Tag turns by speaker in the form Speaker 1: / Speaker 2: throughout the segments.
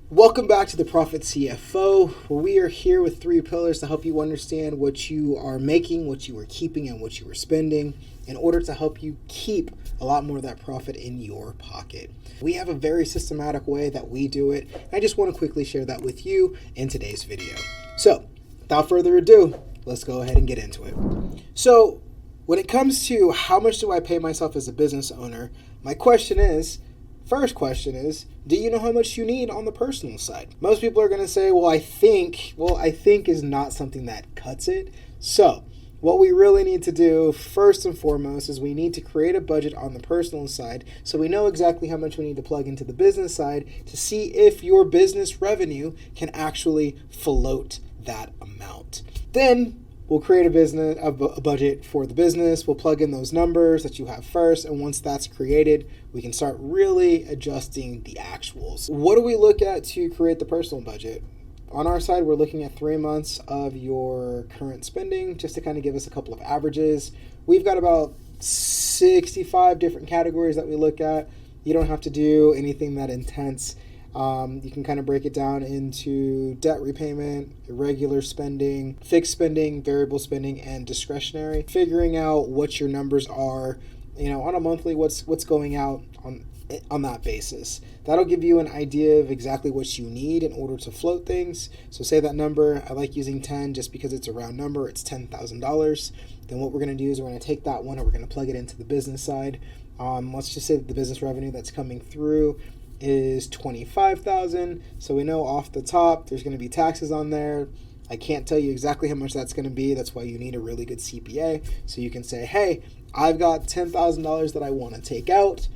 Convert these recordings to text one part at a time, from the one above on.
Speaker 1: Welcome back to the Profit CFO, where we are here with 3 pillars to help you understand what you are making, what you are keeping, and what you are spending in order to help you keep a lot more of that profit in your pocket. We have a very systematic way that we do it. I just want to quickly share that with you in today's video. So, without further ado, let's go ahead and get into it. So, when it comes to how much do I pay myself as a business owner, my first question is, do you know how much you need on the personal side? Most people are going to say, I think is not something that cuts it. So what we really need to do first and foremost is we need to create a budget on the personal side so we know exactly how much we need to plug into the business side to see if your business revenue can actually float that amount. Then we'll create a budget for the business. We'll plug in those numbers that you have first. And once that's created, we can start really adjusting the actuals. What do we look at to create the personal budget? On our side, we're looking at 3 months of your current spending just to kind of give us a couple of averages. We've got about 65 different categories that we look at. You don't have to do anything that intense. You can kind of break it down into debt repayment, irregular spending, fixed spending, variable spending, and discretionary. Figuring out what your numbers are, on a monthly, what's going out on that basis. That'll give you an idea of exactly what you need in order to float things. So say that number, I like using 10 just because it's a round number, it's $10,000. Then what we're going to do is we're going to take that one and we're going to plug it into the business side. Let's just say that the business revenue that's coming through is $25,000. So we know off the top there's going to be taxes on there. I can't tell you exactly how much that's going to be. That's why you need a really good CPA. So you can say, hey, I've got $10,000 that I want to take out.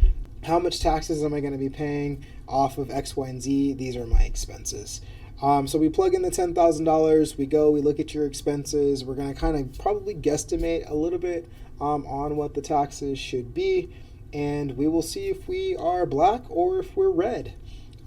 Speaker 1: How much taxes am I going to be paying off of X, Y, and Z? These are my expenses. So we plug in the $10,000. We look at your expenses. We're going to kind of probably guesstimate a little bit on what the taxes should be. And we will see if we are black or if we're red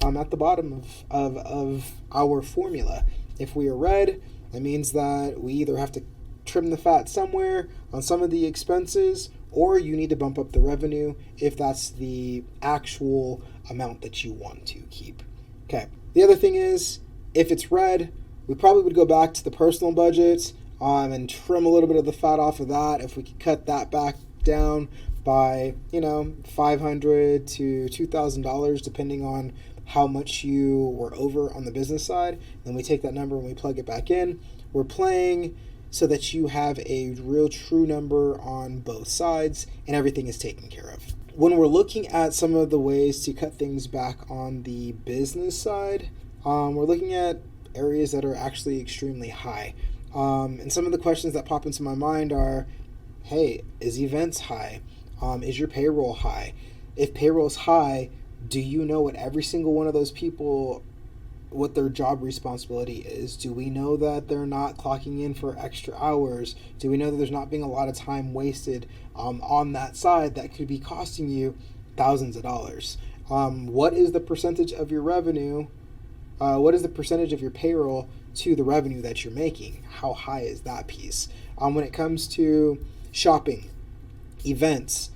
Speaker 1: at the bottom of our formula. If we are red, that means that we either have to trim the fat somewhere on some of the expenses, or you need to bump up the revenue if that's the actual amount that you want to keep. Okay. The other thing is, if it's red, we probably would go back to the personal budget and trim a little bit of the fat off of that. If we could cut that back down by $500 to $2,000 depending on how much you were over on the business side. Then we take that number and we plug it back in. We're playing so that you have a real true number on both sides and everything is taken care of. When we're looking at some of the ways to cut things back on the business side, we're looking at areas that are actually extremely high. And some of the questions that pop into my mind are, hey, is events high? Is your payroll high? If payroll's high, do you know what every single one of those people, what their job responsibility is? Do we know that they're not clocking in for extra hours? Do we know that there's not being a lot of time wasted on that side that could be costing you thousands of dollars? What is the percentage of your revenue? What is the percentage of your payroll to the revenue that you're making? How high is that piece? When it comes to shopping, events,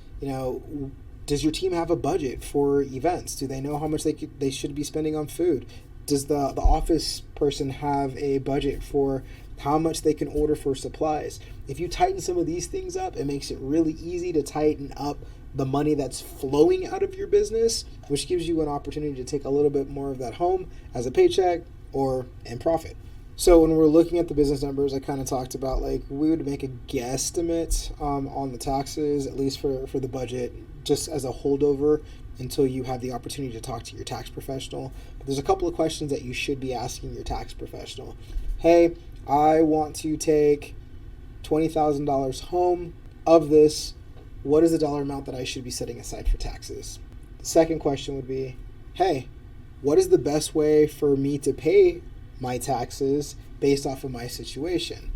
Speaker 1: does your team have a budget for events? Do they know how much they should be spending on food? Does the office person have a budget for how much they can order for supplies? If you tighten some of these things up, it makes it really easy to tighten up the money that's flowing out of your business, which gives you an opportunity to take a little bit more of that home as a paycheck or in profit. So when we're looking at the business numbers, I kind of talked about we would make a guesstimate on the taxes, at least for the budget, just as a holdover until you have the opportunity to talk to your tax professional. But there's a couple of questions that you should be asking your tax professional. Hey, I want to take $20,000 home. Of this, what is the dollar amount that I should be setting aside for taxes? The second question would be, hey, what is the best way for me to pay my taxes based off of my situation?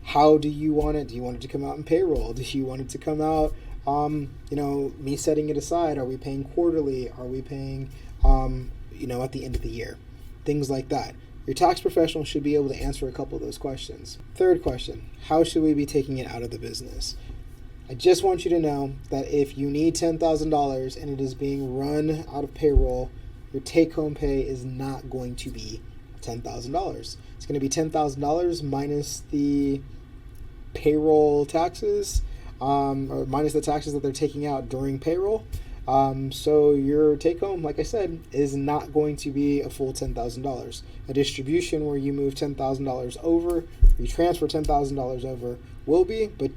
Speaker 1: How do you want it? Do you want it to come out in payroll? Do you want it to come out, me setting it aside? Are we paying quarterly? Are we paying, at the end of the year? Things like that. Your tax professional should be able to answer a couple of those questions. Third question, how should we be taking it out of the business? I just want you to know that if you need $10,000 and it is being run out of payroll, your take-home pay is not going to be $10,000. It's going to be $10,000 minus the payroll taxes, or minus the taxes that they're taking out during payroll. So your take home, like I said, is not going to be a full $10,000. A distribution where you move $10,000 over, you transfer $10,000 over will be, but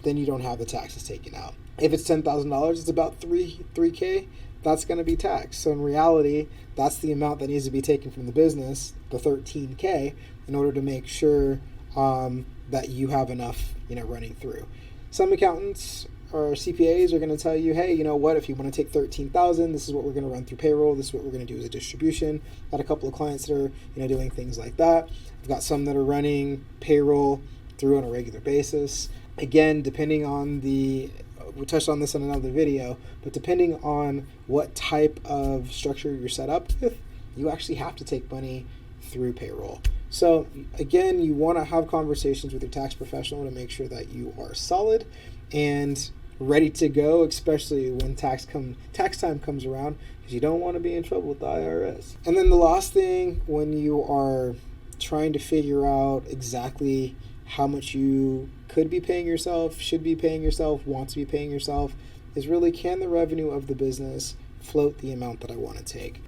Speaker 1: then you don't have the taxes taken out. If it's $10,000, it's about $3K. That's going to be taxed. So in reality, that's the amount that needs to be taken from the business, the $13K, in order to make sure that you have enough, running through. Some accountants or CPAs are going to tell you, hey, you know what, if you want to take $13,000, this is what we're going to run through payroll. This is what we're going to do as a distribution. Got a couple of clients that are, doing things like that. I've got some that are running payroll through on a regular basis. Again, depending on we touched on this in another video, but depending on what type of structure you're set up with, you actually have to take money through payroll. So again, you want to have conversations with your tax professional to make sure that you are solid and ready to go, especially when tax time comes around, because you don't want to be in trouble with the IRS. And then the last thing, when you are trying to figure out exactly how much you could be paying yourself, should be paying yourself, want to be paying yourself, is really, can the revenue of the business float the amount that I want to take?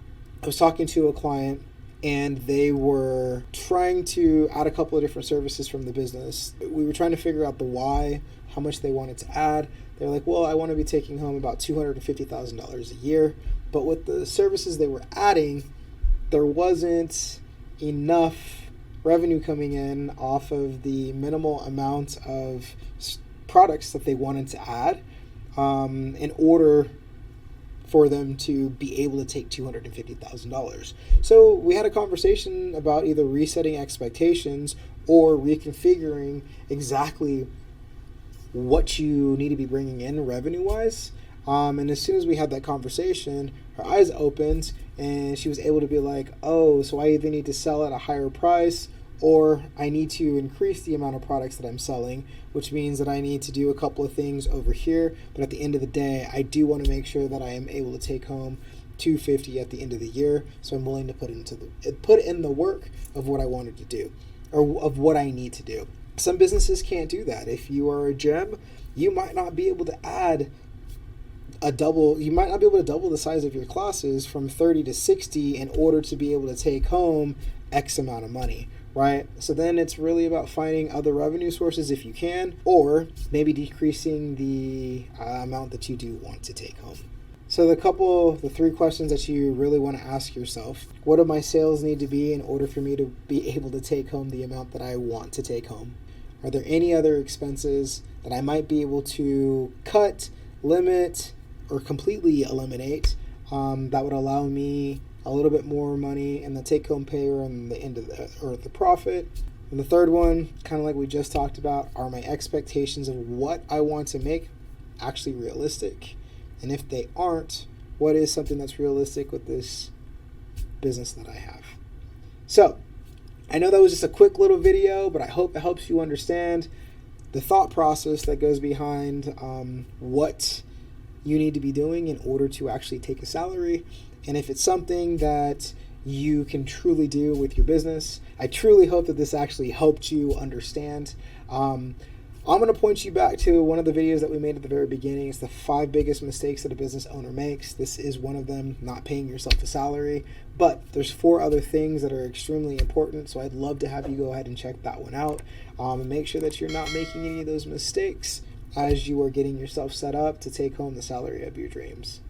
Speaker 1: I was talking to a client and they were trying to add a couple of different services from the business. We were trying to figure out the why, how much they wanted to add. They're like, well, I want to be taking home about $250,000 a year. But with the services they were adding, there wasn't enough revenue coming in off of the minimal amount of products that they wanted to add in order for them to be able to take $250,000. So we had a conversation about either resetting expectations or reconfiguring exactly what you need to be bringing in revenue-wise. And as soon as we had that conversation, her eyes opened and she was able to be like, oh, so I either need to sell at a higher price or I need to increase the amount of products that I'm selling, which means that I need to do a couple of things over here. But at the end of the day, I do want to make sure that I am able to take home $250 at the end of the year. So I'm willing to put in the work of what I wanted to do, or of what I need to do. Some businesses can't do that. If you are a gym, you might not be able to add you might not be able to double the size of your classes from 30 to 60 in order to be able to take home X amount of money, right? So then it's really about finding other revenue sources if you can, or maybe decreasing the amount that you do want to take home. So the three questions that you really want to ask yourself: what do my sales need to be in order for me to be able to take home the amount that I want to take home? Are there any other expenses that I might be able to cut, limit, or completely eliminate that would allow me a little bit more money in the take-home pay or in the end of the profit? And the third one, kind of like we just talked about, are my expectations of what I want to make actually realistic? And if they aren't, what is something that's realistic with this business that I have? So I know that was just a quick little video, but I hope it helps you understand the thought process that goes behind what you need to be doing in order to actually take a salary. And if it's something that you can truly do with your business, I truly hope that this actually helped you understand. I'm going to point you back to one of the videos that we made at the very beginning. It's the 5 biggest mistakes that a business owner makes. This is one of them, not paying yourself a salary. But there's 4 other things that are extremely important. So I'd love to have you go ahead and check that one out and make sure that you're not making any of those mistakes as you are getting yourself set up to take home the salary of your dreams.